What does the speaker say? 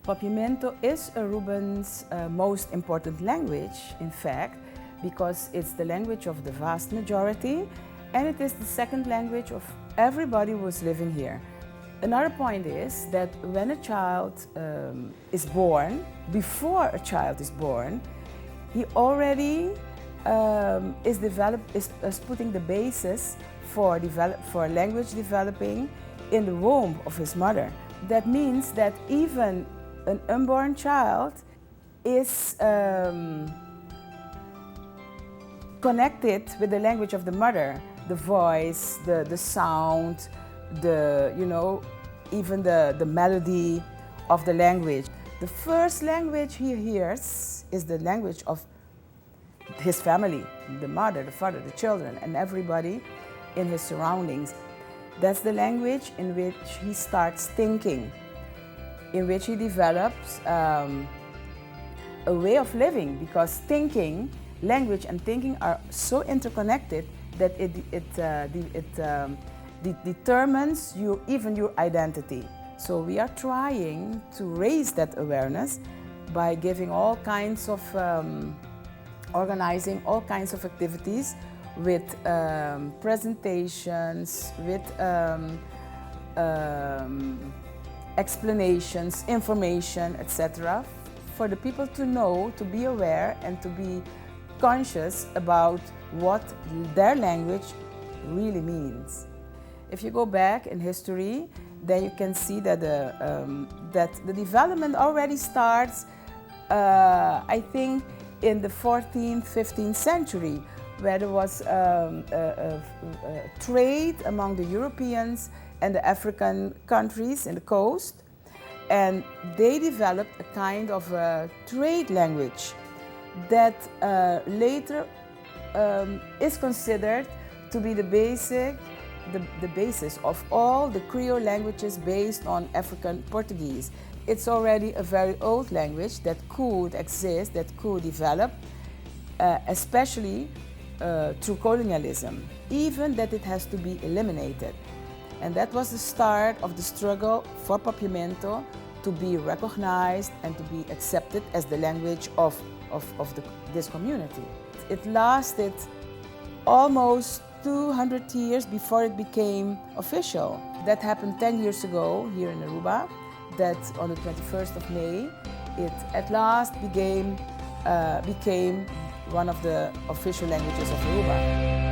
Papiamento is Aruban's most important language, in fact, because it's the language of the vast majority and it is the second language of everybody who's living here. Another point is that when a child is born, before a child is born, he already is putting the basis for language developing in the womb of his mother. That means that even an unborn child is connected with the language of the mother, the voice, the sound, even the melody of the language. The first language he hears is the language of his family, the mother, the father, the children, and everybody in his surroundings. That's the language in which he starts thinking, in which he develops a way of living, because thinking, language and thinking are so interconnected that it determines even your identity. So we are trying to raise that awareness by giving all kinds of, organizing all kinds of activities with presentations, with explanations, information, etc., for the people to know, to be aware, and to be conscious about what their language really means. If you go back in history, then you can see that the development already starts, I think, in the 14th, 15th century, where there was a trade among the Europeans and the African countries in the coast, and they developed a kind of a trade language that later is considered to be the basis of all the Creole languages based on African Portuguese. It's already a very old language that could exist, that could develop, especially through colonialism, even that it has to be eliminated. And that was the start of the struggle for Papiamento to be recognized and to be accepted as the language of this community. It lasted almost 200 years before it became official. That happened 10 years ago here in Aruba, that on the 21st of May, it at last became one of the official languages of Aruba.